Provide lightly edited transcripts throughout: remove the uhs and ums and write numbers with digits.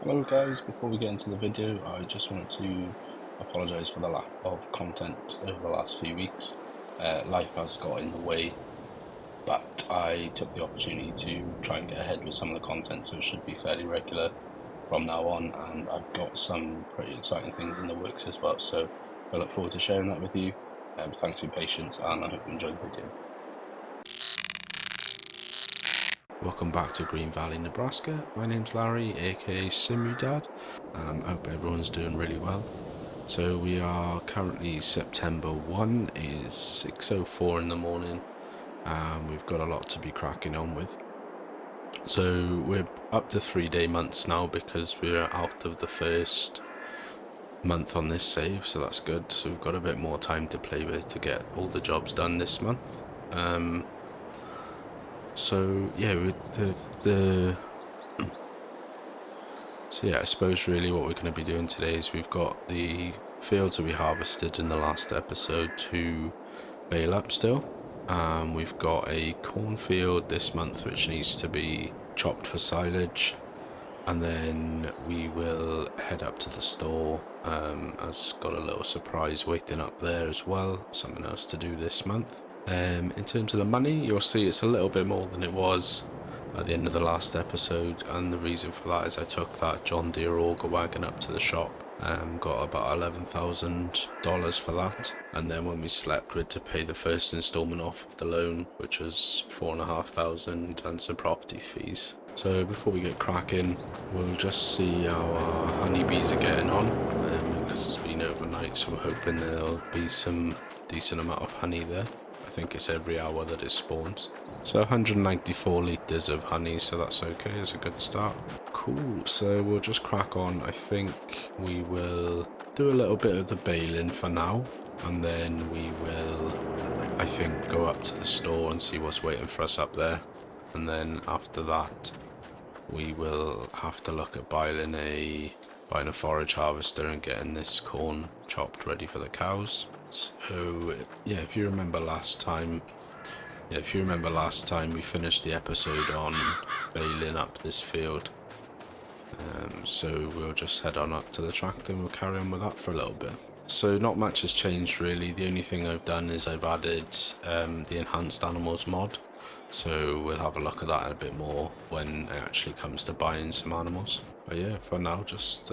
Hello guys, before we get into the video, I just wanted to apologise for the lack of content over the last few weeks. Life has got in the way, but I took the opportunity to try and get ahead with some of the content, so it should be fairly regular from now on, and I've got some pretty exciting things in the works as well, so I look forward to sharing that with you. Thanks for your patience, and I hope you enjoy the video. Welcome back to Valley Nebraska. My name's Larry, aka Simudad. I hope everyone's doing really well. So we are currently September 1, it is 6:04 in the morning, and we've got a lot to be cracking on with. So we're up to 3-day months now because we're out of the first month on this save, so that's good. So we've got a bit more time to play with to get all the jobs done this month. So yeah, I suppose really what we're going to be doing today is we've got the fields that we harvested in the last episode to bale up still. We've got a cornfield this month which needs to be chopped for silage, and then we will head up to the store. I've got a little surprise waiting up there as well, something else to do this month. In terms of the money, you'll see it's a little bit more than it was at the end of the last episode, and the reason for that is I took that John Deere auger wagon up to the shop, got about $11,000 for that, and then when we slept we had to pay the first instalment off of the loan, which was $4,500 and some property fees. So before we get cracking, we'll just see how our honeybees are getting on, because it's been overnight, so I'm hoping there'll be some decent amount of honey there. I think it's every hour that it spawns. So 194 litres of honey, so that's okay, it's a good start. Cool, so we'll just crack on. I think we will do a little bit of the baling for now, and then we will, I think, go up to the store and see what's waiting for us up there. And then after that, we will have to look at buying a forage harvester and getting this corn chopped ready for the cows. So yeah, if you remember last time we finished the episode on baling up this field. So we'll just head on up to the tractor and we'll carry on with that for a little bit. So not much has changed really. The only thing I've done is I've added the enhanced animals mod. So we'll have a look at that a bit more when it actually comes to buying some animals. But yeah, for now, just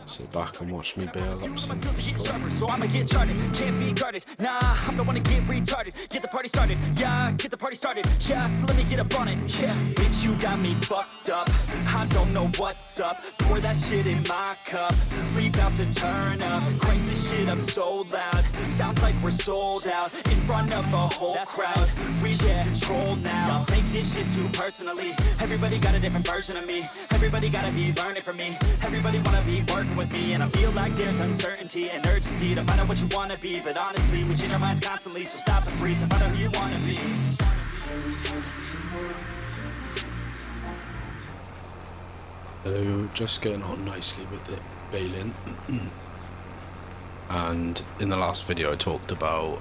sit back and watch me bail up some straw. So I'ma get charted, can't be guarded. Nah, I'm the one to get retarded. Get the party started, yeah, get the party started. Yeah, so let me get up on it. Yeah, bitch, you got me fucked up. I don't know what's up. Pour that shit in my cup. We about to turn up. Crank this shit up so loud. Sounds like we're sold out in front of a whole crowd. We lose control now. Y'all take this shit too personally. Everybody got a different version of me. Everybody gotta be learning from me. Everybody wanna be working with me, and I feel like there's uncertainty and urgency to find out what you wanna be. But honestly, we change our minds constantly, so stop and breathe and find out who you wanna be. So just getting on nicely with the baling. And in the last video I talked about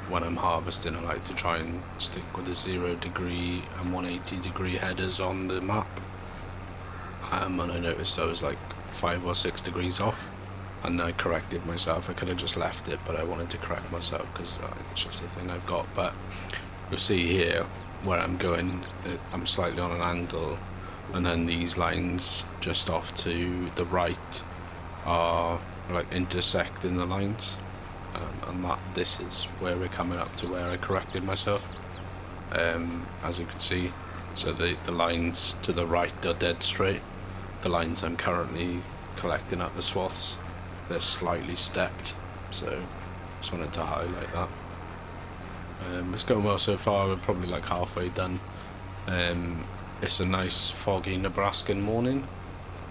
when I'm harvesting I like to try and stick with the 0 degree and 180 degree headers on the map, and I noticed I was like 5 or 6 degrees off, and I corrected myself. I could have just left it, but I wanted to correct myself because it's just a thing I've got. But you'll see here where I'm going, I'm slightly on an angle, and then these lines just off to the right are like intersecting the lines, and this is where we're coming up to where I corrected myself, as you can see. So the lines to the right are dead straight. The lines I'm currently collecting up the swaths, they're slightly stepped, so just wanted to highlight that. It's going well so far. We're probably like halfway done. It's a nice foggy Nebraskan morning.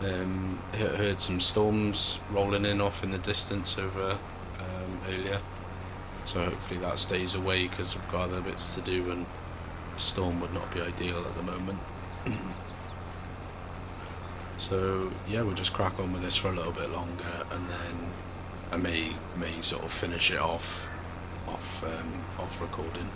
Heard some storms rolling in off in the distance over earlier, so hopefully that stays away because we've got other bits to do and a storm would not be ideal at the moment. So yeah, we'll just crack on with this for a little bit longer, and then I may sort of finish it off recording.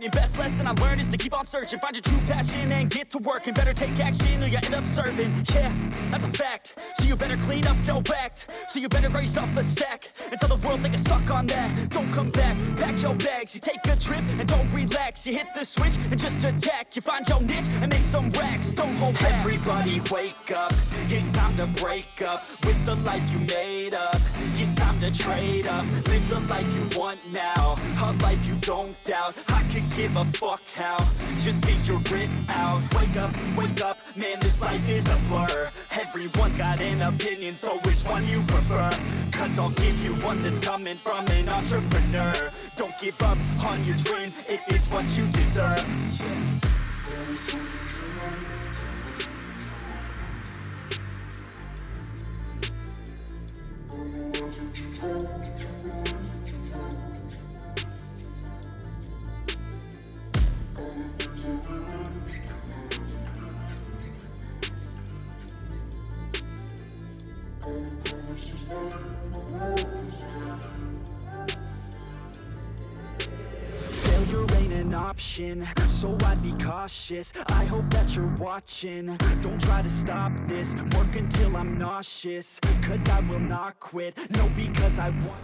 Your best lesson I learned is to keep on searching. Find your true passion and get to work. And better take action or you end up serving. Yeah, that's a fact. So you better clean up your act. So you better grab yourself a sack and tell the world they can suck on that. Don't come back, pack your bags. You take a trip and don't relax. You hit the switch and just attack. You find your niche and make some racks. Don't hold back. Everybody wake up. It's time to break up with the life you made up. It's time to trade up. Live the life you want now. A life you don't doubt. I could give a fuck how. Just figure it out. Wake up, man, this life is a blur. Everyone's got an opinion, so which one you prefer? Cause I'll give you one that's coming from an entrepreneur. Don't give up on your dream if it's what you deserve. Failure ain't an option, so I'd be cautious. I hope that you're watching. Don't try to stop this. Work until I'm nauseous, cause I will not quit. No, because I want.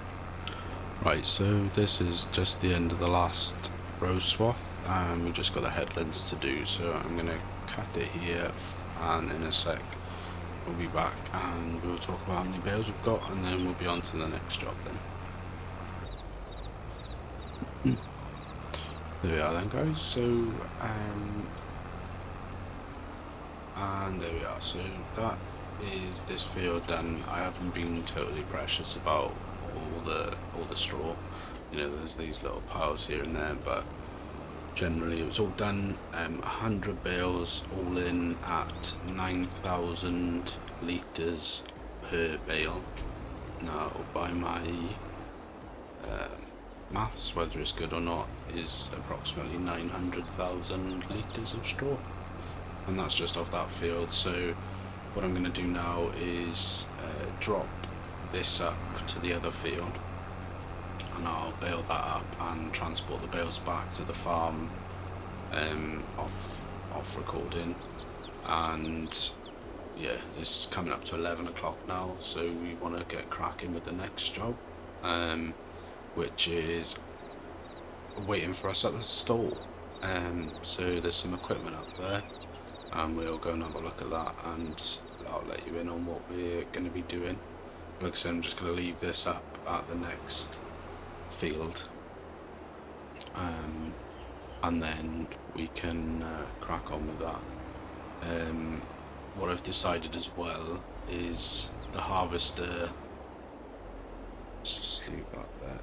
Right, so this is just the end of the last row swath, and we just got the headlands to do, so I'm going to cut it here, and in a sec we'll be back and we'll talk about how many bales we've got, and then we'll be on to the next job then. There we are then, guys. So and there we are. So that is this field done. I haven't been totally precious about all the straw. You know, there's these little piles here and there, but generally it was all done. 100 bales all in at 9,000 litres per bale. Now, by my maths, whether it's good or not, is approximately 900,000 litres of straw, and that's just off that field. So what I'm going to do now is drop this up to the other field, and I'll bale that up and transport the bales back to the farm off recording. And yeah, it's coming up to 11 o'clock now, so we want to get cracking with the next job, which is waiting for us at the stall. So there's some equipment up there, and we'll go and have a look at that, and I'll let you in on what we're going to be doing. Like I said, I'm just going to leave this up at the next field, and then we can crack on with that. What I've decided as well is the harvester. Let's just leave that there.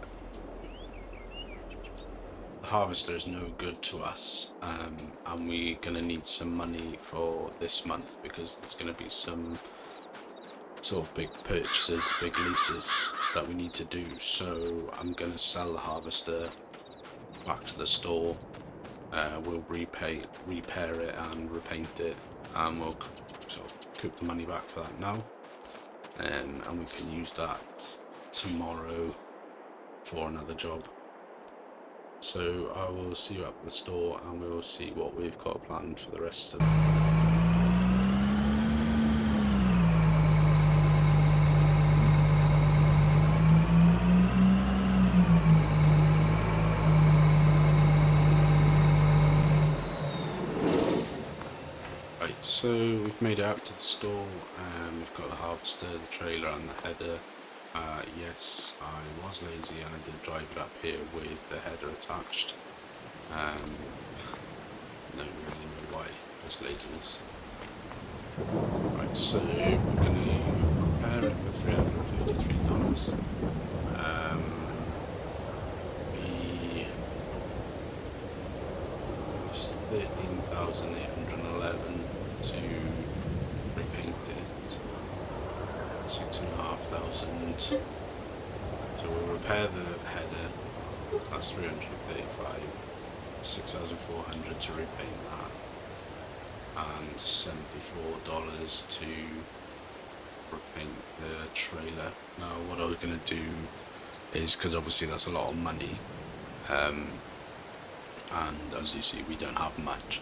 The harvester is no good to us, and we're going to need some money for this month because there's going to be some sort of big purchases, big leases that we need to do. So I'm going to sell the harvester back to the store. We'll repair it and repaint it, and we'll sort of coop the money back for that now, and we can use that tomorrow for another job. So I will see you at the store, and we'll see what we've got planned for the rest of it. So we've made it out to the store, and we've got the harvester, the trailer and the header. Yes, I was lazy and I did drive it up here with the header attached. No really know why, just laziness. Right, so we're going to repair it for $353. It's 13,811 to repaint it. 6,500. So we'll repair the header. That's 335. 6,400 to repaint that, and $74 to repaint the trailer. Now, what I was going to do is, because obviously that's a lot of money, and as you see, we don't have much.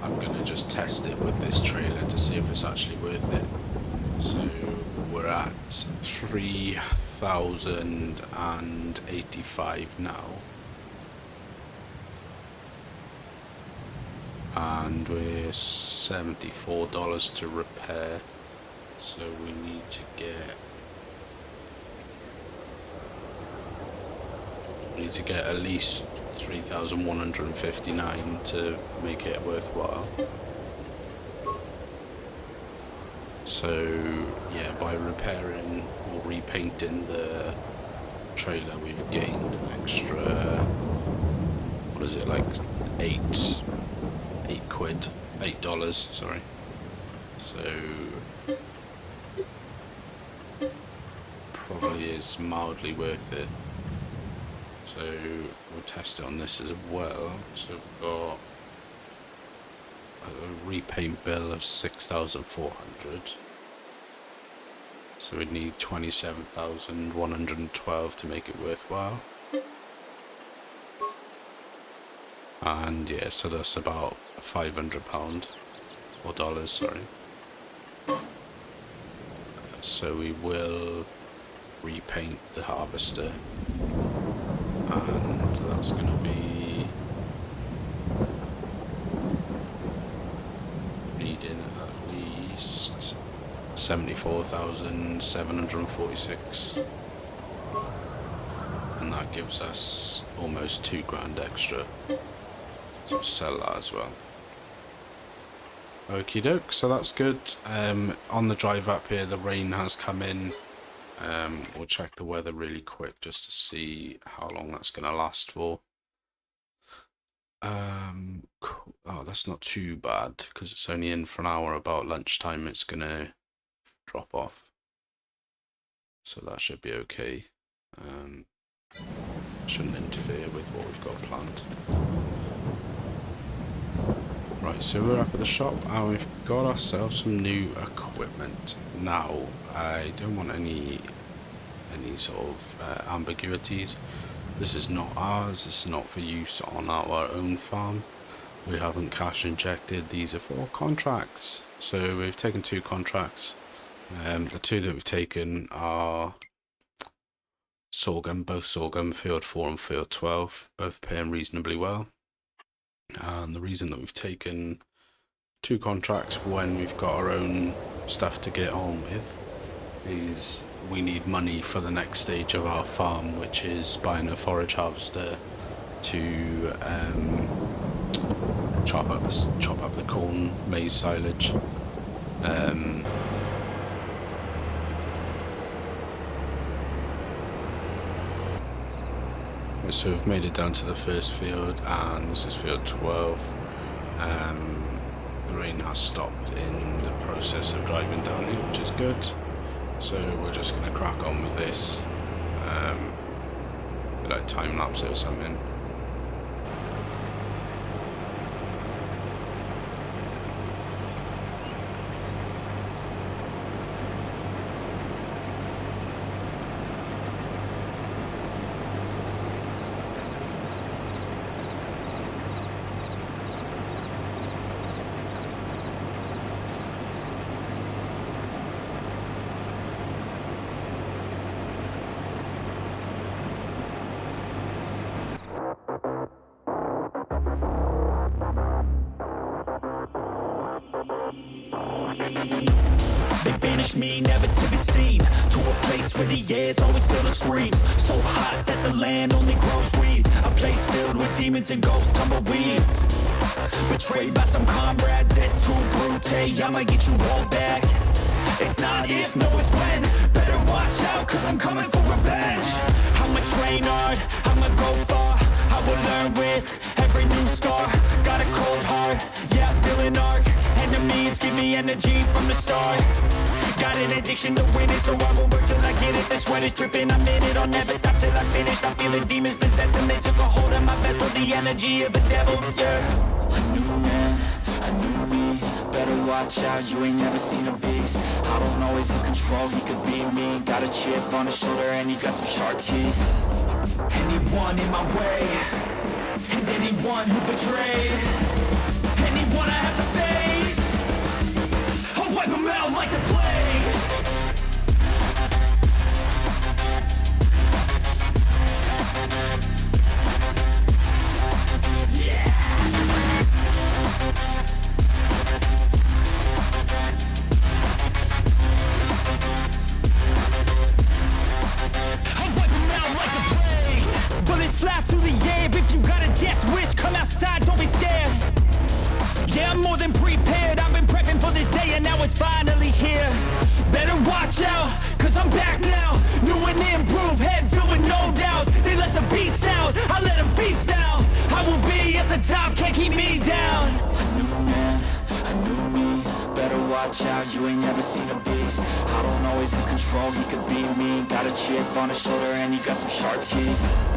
I'm gonna just test it with this trailer to see if it's actually worth it. So we're at 3,085 now, and we're $74 to repair, so we need to get at least 3,159 to make it worthwhile. So yeah, by repairing or repainting the trailer, we've gained an extra, what is it, like $8, sorry. So probably is mildly worth it. So we'll test it on this as well. So we've got a repaint bill of 6,400. So we'd need 27,112 to make it worthwhile. And yeah, so that's about £500 or dollars, sorry. So we will repaint the harvester, and that's going to be needing at least 74,746, and that gives us almost £2,000 extra, so we'll sell that as well. Okie doke, so that's good. On the drive up here, the rain has come in. We'll check the weather really quick just to see how long that's going to last for. Cool. Oh, that's not too bad because it's only in for an hour. About lunchtime it's going to drop off, so that should be okay. Shouldn't interfere with what we've got planned. Right, so we're up at the shop and we've got ourselves some new equipment. Now, I don't want any sort of ambiguities. This is not ours, this is not for use on our own farm. We haven't cash injected, these are for contracts. So we've taken 2 contracts. The 2 that we've taken are sorghum, both sorghum, field 4 and field 12, both paying reasonably well. And the reason that we've taken 2 contracts when we've got our own stuff to get on with is we need money for the next stage of our farm, which is buying a forage harvester to chop up the corn, maize silage. So we've made it down to the first field, and this is field 12. The rain has stopped in the process of driving down here, which is good. So we're just going to crack on with this, like time lapse or something. They banished me, never to be seen, to a place where the air's always filled with screams. So hot that the land only grows weeds. A place filled with demons and ghosts, tumbleweeds. Betrayed by some comrades at too brute. I'ma get you all back. It's not if, no it's when. Better watch out, cause I'm coming for revenge. I'ma train hard, I'ma go far. I will learn with every new scar. Got a cold heart, yeah, I'm feeling arc. Enemies give me energy from the start. Got an addiction to winning, so I will work till I get it. The sweat is dripping, I'm in it, I'll never stop till I finish. I'm feeling demons possessing, they took a hold of my vessel. The energy of a devil, yeah. A new man, a new me. Better watch out, you ain't never seen a beast. I don't always have control, he could be me. Got a chip on his shoulder and he got some sharp teeth. Anyone in my way, and anyone who betrayed, anyone I have to face, I'll wipe them out like the plague. Bullets fly through the air. If you got a death wish, come outside, don't be scared. Yeah, I'm more than prepared. I've been prepping for this day and now it's finally here. Better watch out, cause I'm back now. New and improved, head filled with no doubts. They let the beast out, I let them feast now. I will be at the top, can't keep me down. A new man, a new me. Better watch out, you ain't never seen a beast. I don't always have control, he could be me. Got a chip on his shoulder and he got some sharp teeth.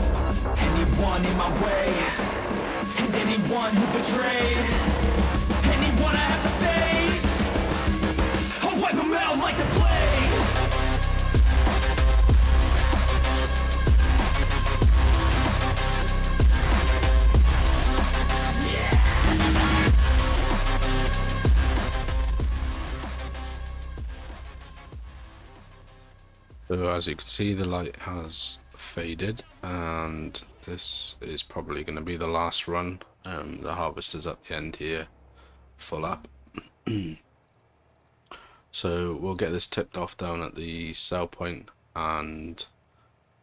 Anyone in my way, and anyone who betrayed, anyone I have to face, I'll wipe them out like the plague. So as you can see, the light has faded, and this is probably going to be the last run. The harvest is at the end here, full up. So we'll get this tipped off down at the sell point, and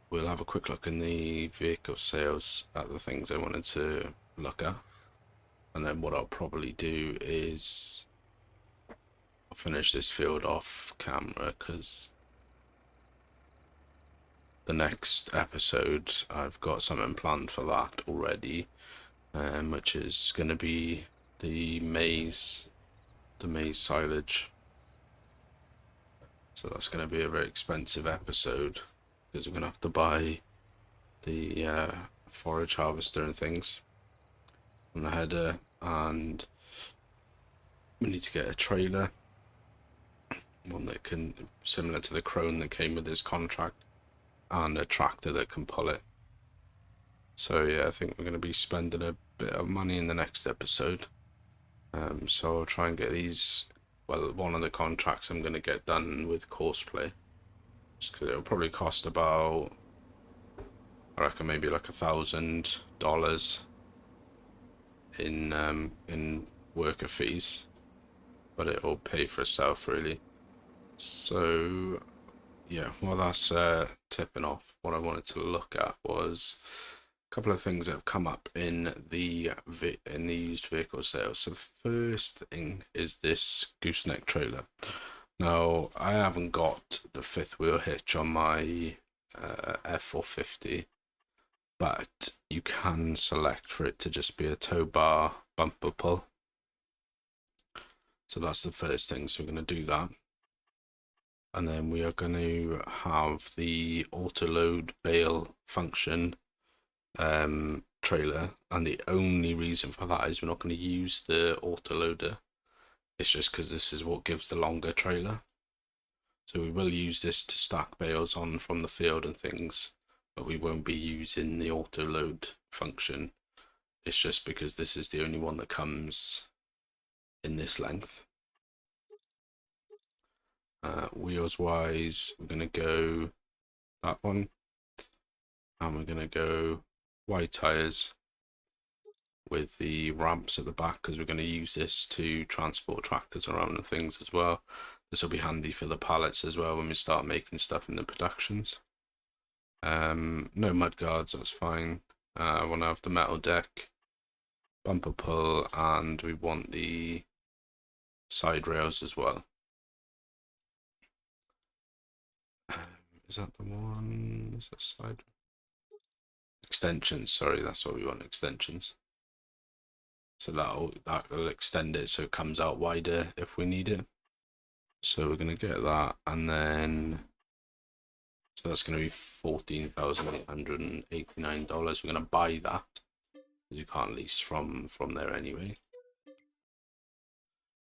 we'll have a quick look in the vehicle sales at the things I wanted to look at. And then what I'll probably do is I'll finish this field off camera, because the next episode I've got something planned for that already, which is going to be the maize silage. So that's going to be a very expensive episode, because we're going to have to buy the forage harvester and things, and the header, and we need to get a trailer, one that can, similar to the Crone that came with this contract, and a tractor that can pull it. So yeah, I think we're going to be spending a bit of money in the next episode. So I'll try and get these, well, one of the contracts I'm going to get done with Courseplay, just because it'll probably cost about, I reckon maybe like $1,000 in worker fees, but it'll pay for itself really. So yeah, well, that's tipping off. What I wanted to look at was a couple of things that have come up in the used vehicle sales. So the first thing is this gooseneck trailer. Now, I haven't got the fifth wheel hitch on my F450, but you can select for it to just be a tow bar bumper pull. So that's the first thing, so we're going to do that. And then we are going to have the auto load bale function trailer, and the only reason for that is we're not going to use the auto loader. It's just because this is what gives the longer trailer. So we will use this to stack bales on from the field and things, but we won't be using the auto load function. It's just because this is the only one that comes in this length. Wheels wise, we're going to go that one, and we're going to go wide tires with the ramps at the back, because we're going to use this to transport tractors around and things as well. This will be handy for the pallets as well when we start making stuff in the productions. No mud guards, that's fine. I want to have the metal deck, bumper pull, and we want the side rails as well. Is that the one? Is that side? Extensions, sorry, that's what we want, extensions. So that'll extend it so it comes out wider if we need it. So we're going to get that, and then so that's going to be $14,889. We're going to buy that, because you can't lease from there anyway.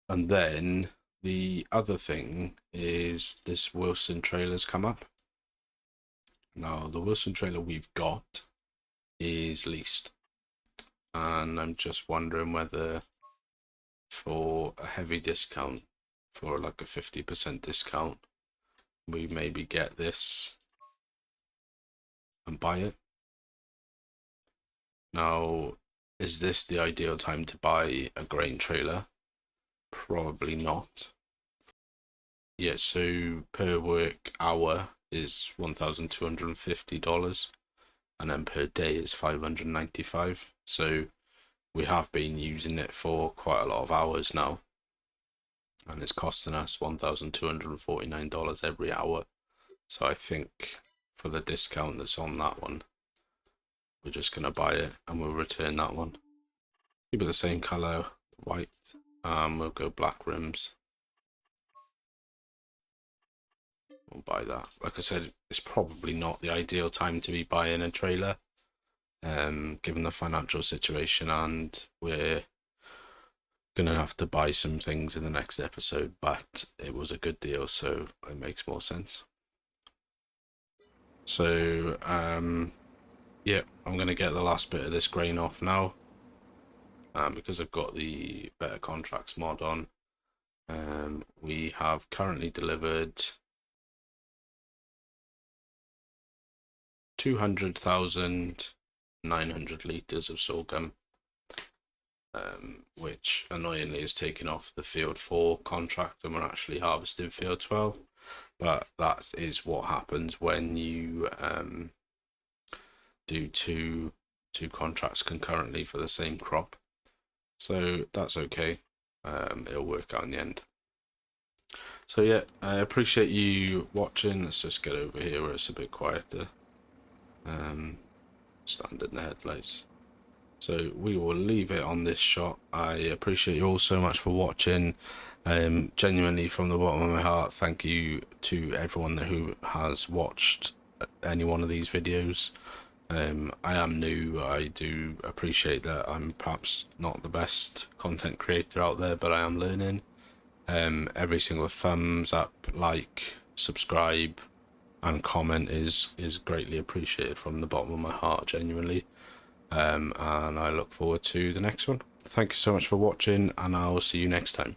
And then the other thing is this Wilson trailer's come up. Now the Wilson trailer we've got is leased. and I'm just wondering whether for a heavy discount, for like a 50% discount, we maybe get this and buy it. Now, is this the ideal time to buy a grain trailer? Probably not. Yeah, so per work hour is $1,250, and then per day is $595. So we have been using it for quite a lot of hours now, and it's costing us $1,249 every hour. So I think for the discount that's on that one, we're just gonna buy it and we'll return that one. Keep it the same color, white. We'll go black rims. We'll buy that. Like I said, it's probably not the ideal time to be buying a trailer, given the financial situation, and we're gonna have to buy some things in the next episode, but it was a good deal, so it makes more sense. So yeah, I'm gonna get the last bit of this grain off now, because I've got the better contracts mod on. We have currently delivered 200,900 litres of sorghum, which annoyingly is taken off the field 4 contract, and we're actually harvesting field 12, but that is what happens when you do two contracts concurrently for the same crop, so that's okay. It'll work out in the end. So yeah, I appreciate you watching. Let's just get over here where it's a bit quieter. Stand in the headlights. So we will leave it on this shot. I appreciate you all so much for watching. Genuinely, from the bottom of my heart, thank you to everyone who has watched any one of these videos. I am new. I do appreciate that I'm perhaps not the best content creator out there, but I am learning. Every single thumbs up, like, subscribe and comment is greatly appreciated from the bottom of my heart, genuinely. And I look forward to the next one. Thank you so much for watching, and I'll see you next time.